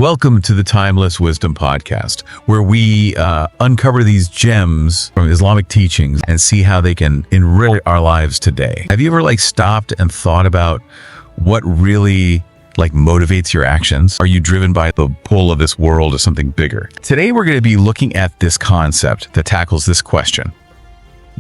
Welcome to the Timeless Wisdom Podcast, where we uncover these gems from Islamic teachings and see how they can enrich our lives today. Have you ever stopped and thought about what really motivates your actions? Are you driven by the pull of this world or something bigger? Today, we're going to be looking at this concept that tackles this question: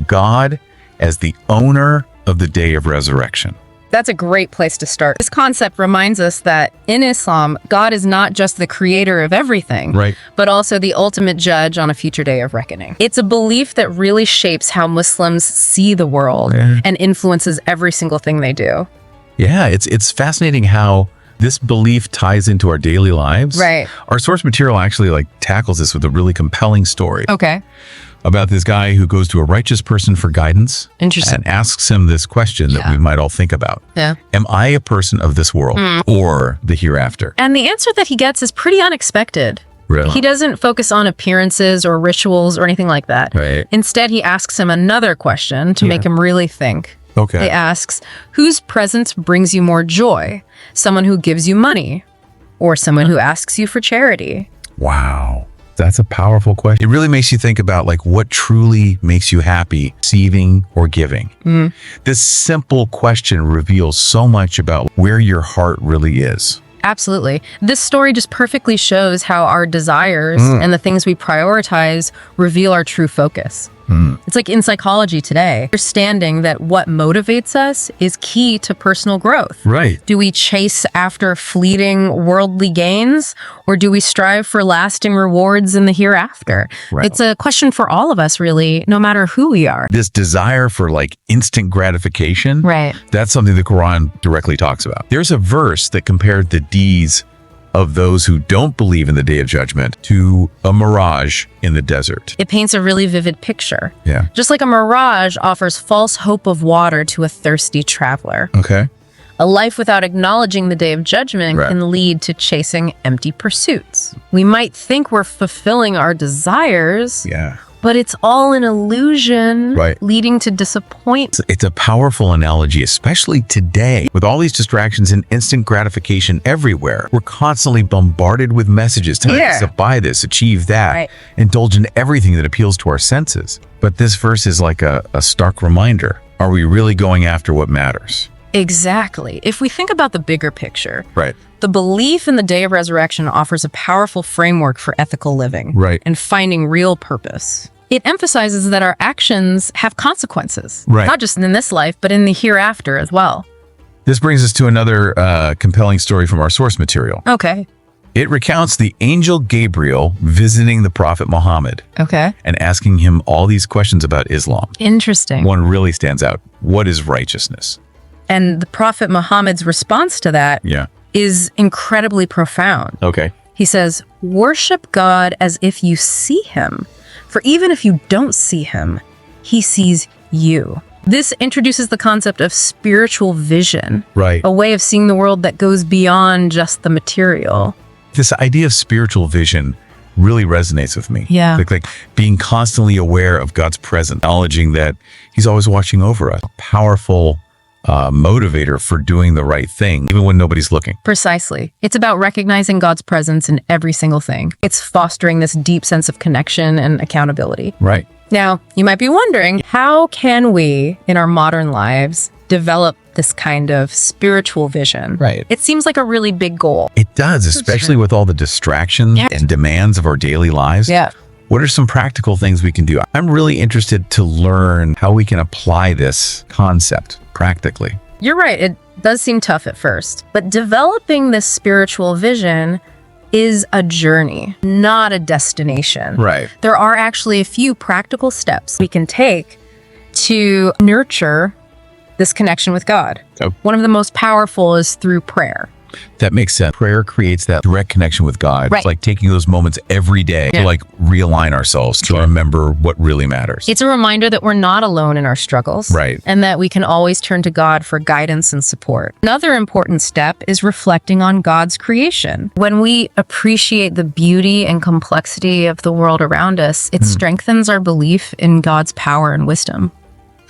God as the owner of the day of resurrection. That's a great place to start. This concept reminds us that in Islam, God is not just the creator of everything, right, but also the ultimate judge on a future day of reckoning. It's a belief that really shapes how Muslims see the world and influences every single thing they do. Yeah, it's fascinating how this belief ties into our daily lives. Right. Our source material actually tackles this with a really compelling story. Okay. About this guy who goes to a righteous person for guidance. Interesting. And asks him this question that we might all think about. Yeah. Am I a person of this world or the hereafter? And the answer that he gets is pretty unexpected. Really? He doesn't focus on appearances or rituals or anything like that. Right. Instead, he asks him another question to make him really think. Okay. He asks, whose presence brings you more joy? Someone who gives you money or someone who asks you for charity? Wow. That's a powerful question. It really makes you think about what truly makes you happy, receiving or giving. This simple question reveals so much about where your heart really is. Absolutely. This story just perfectly shows how our desires and the things we prioritize reveal our true focus. It's like in psychology today, understanding that what motivates us is key to personal growth. Right. Do we chase after fleeting worldly gains, or do we strive for lasting rewards in the hereafter? Right. It's a question for all of us, really, no matter who we are. This desire for instant gratification, Right. That's something the Quran directly talks about. There's a verse that compared the deeds of those who don't believe in the day of judgment to a mirage in the desert. It paints a really vivid picture. Yeah. Just like a mirage offers false hope of water to a thirsty traveler. Okay. A life without acknowledging the day of judgment can lead to chasing empty pursuits. We might think we're fulfilling our desires, but it's all an illusion, leading to disappointment. It's a powerful analogy, especially today. With all these distractions and instant gratification everywhere, we're constantly bombarded with messages telling us to buy this, achieve that, indulge in everything that appeals to our senses. But this verse is like a stark reminder. Are we really going after what matters? Exactly. If we think about the bigger picture, Right. the belief in the day of resurrection offers a powerful framework for ethical living and finding real purpose. It emphasizes that our actions have consequences, not just in this life, but in the hereafter as well. This brings us to another compelling story from our source material. Okay. It recounts the angel Gabriel visiting the Prophet Muhammad Okay. and asking him all these questions about Islam. Interesting. One really stands out. What is righteousness? And the Prophet Muhammad's response to that is incredibly profound. Okay. He says, worship God as if you see him. For even if you don't see him, he sees you. This introduces the concept of spiritual vision, Right. a way of seeing the world that goes beyond just the material. This idea of spiritual vision really resonates with me. Yeah. Like being constantly aware of God's presence, acknowledging that he's always watching over us. A powerful motivator for doing the right thing, even when nobody's looking. Precisely. It's about recognizing God's presence in every single thing. It's fostering this deep sense of connection and accountability. Right. Now, you might be wondering, how can we, in our modern lives, develop this kind of spiritual vision? Right. It seems like a really big goal. It does, especially with all the distractions and demands of our daily lives. Yeah. What are some practical things we can do? I'm really interested to learn how we can apply this concept practically. You're right. It does seem tough at first, but developing this spiritual vision is a journey, not a destination. Right. There are actually a few practical steps we can take to nurture this connection with God. Oh. One of the most powerful is through prayer. That makes sense. Prayer creates that direct connection with God. Right. It's like taking those moments every day to realign ourselves to remember what really matters. It's a reminder that we're not alone in our struggles. Right. And that we can always turn to God for guidance and support. Another important step is reflecting on God's creation. When we appreciate the beauty and complexity of the world around us, it strengthens our belief in God's power and wisdom.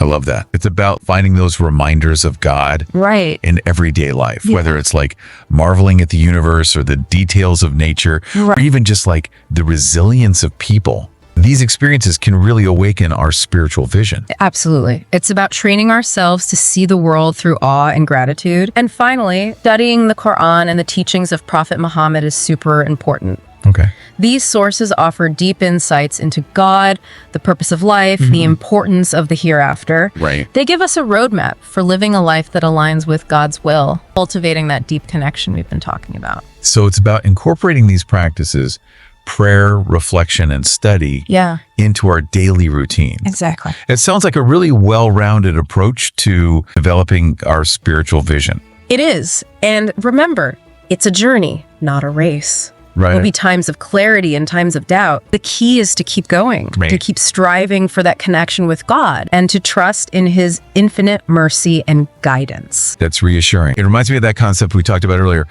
I love that. It's about finding those reminders of God Right. in everyday life, whether it's like marveling at the universe or the details of nature, or even just like the resilience of people. These experiences can really awaken our spiritual vision. Absolutely. It's about training ourselves to see the world through awe and gratitude. And finally, studying the Quran and the teachings of Prophet Muhammad is super important. Okay. These sources offer deep insights into God, the purpose of life, the importance of the hereafter. Right. They give us a roadmap for living a life that aligns with God's will, cultivating that deep connection we've been talking about. So it's about incorporating these practices, prayer, reflection, and study into our daily routine. Exactly. It sounds like a really well-rounded approach to developing our spiritual vision. It is. And remember, it's a journey, not a race. Right. There'll be times of clarity and times of doubt. The key is to keep going, to keep striving for that connection with God, and to trust in his infinite mercy and guidance. That's reassuring. It reminds me of that concept we talked about earlier.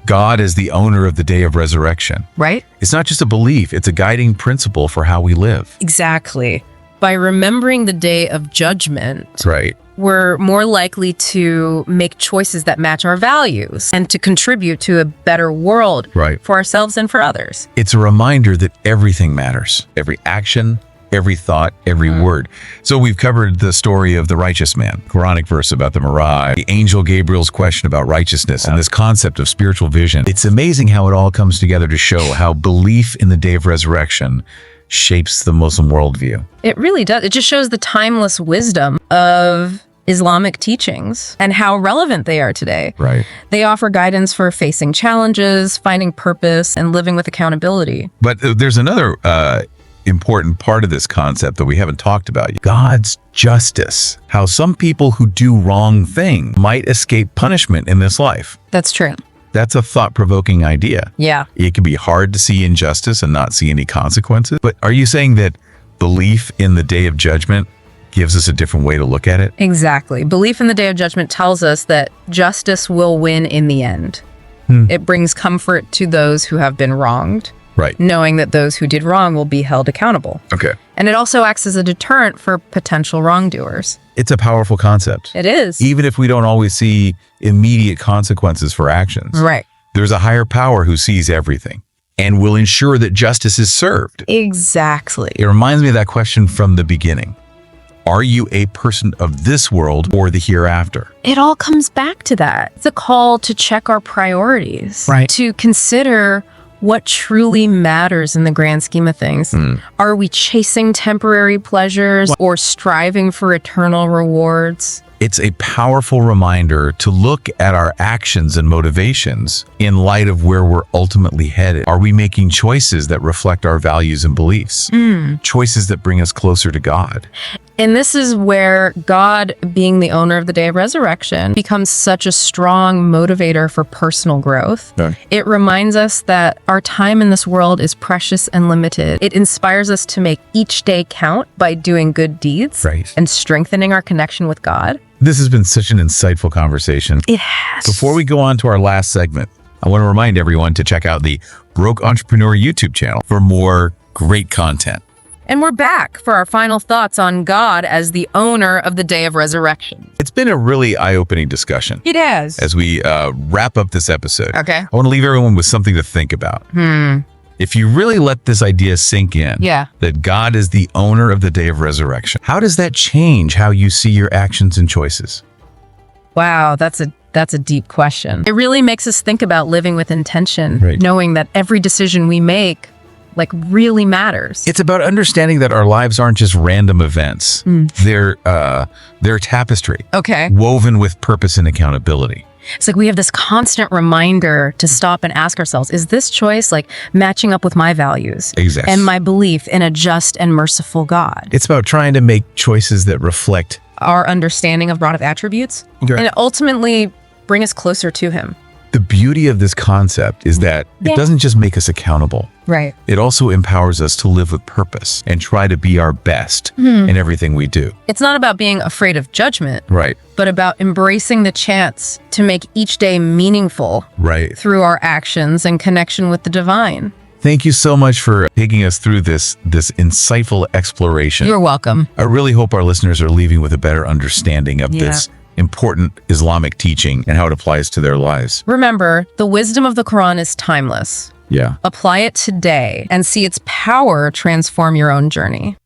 God is the owner of the day of resurrection. Right? It's not just a belief, it's a guiding principle for how we live. Exactly. By remembering the day of judgment, Right. we're more likely to make choices that match our values and to contribute to a better world for ourselves and for others. It's a reminder that everything matters. Every action, every thought, every word. So we've covered the story of the righteous man, Quranic verse about the Mirage, the angel Gabriel's question about righteousness, and this concept of spiritual vision. It's amazing how it all comes together to show how belief in the day of resurrection shapes the Muslim worldview. It really does. It just shows the timeless wisdom of Islamic teachings and how relevant they are today. Right. They offer guidance for facing challenges, finding purpose, and living with accountability. But there's another important part of this concept that we haven't talked about yet. God's justice. How some people who do wrong things might escape punishment in this life. That's true. That's a thought-provoking idea. Yeah. It can be hard to see injustice and not see any consequences. But are you saying that belief in the day of judgment gives us a different way to look at it? Exactly. Belief in the day of judgment tells us that justice will win in the end. It brings comfort to those who have been wronged, Right. knowing that those who did wrong will be held accountable. Okay. And it also acts as a deterrent for potential wrongdoers. It's a powerful concept. It is. Even if we don't always see immediate consequences for actions. Right. There's a higher power who sees everything and will ensure that justice is served. Exactly. It reminds me of that question from the beginning. Are you a person of this world or the hereafter? It all comes back to that. It's a call to check our priorities, to consider what truly matters in the grand scheme of things. Are we chasing temporary pleasures or striving for eternal rewards? It's a powerful reminder to look at our actions and motivations in light of where we're ultimately headed. Are we making choices that reflect our values and beliefs? Choices that bring us closer to God? And this is where God, being the owner of the day of resurrection, becomes such a strong motivator for personal growth. It reminds us that our time in this world is precious and limited. It inspires us to make each day count by doing good deeds and strengthening our connection with God. This has been such an insightful conversation. It has. Before we go on to our last segment, I want to remind everyone to check out the Broke Entrepreneur YouTube channel for more great content. And we're back for our final thoughts on God as the owner of the day of resurrection. It's been a really eye-opening discussion. It has. As we wrap up this episode, Okay. I want to leave everyone with something to think about. If you really let this idea sink in, that God is the owner of the day of resurrection, how does that change how you see your actions and choices? Wow, that's a deep question. It really makes us think about living with intention, knowing that every decision we make really matters. It's about understanding that our lives aren't just random events. They're tapestry. Okay. Woven with purpose and accountability. It's like we have this constant reminder to stop and ask ourselves, is this choice matching up with my values? Exactly. And my belief in a just and merciful God? It's about trying to make choices that reflect our understanding of God of attributes and ultimately bring us closer to him. The beauty of this concept is that it doesn't just make us accountable. Right. It also empowers us to live with purpose and try to be our best in everything we do. It's not about being afraid of judgment, but about embracing the chance to make each day meaningful through our actions and connection with the divine. Thank you so much for taking us through this insightful exploration. You're welcome. I really hope our listeners are leaving with a better understanding of this important Islamic teaching and how it applies to their lives. Remember, the wisdom of the Quran is timeless. Yeah. Apply it today and see its power transform your own journey.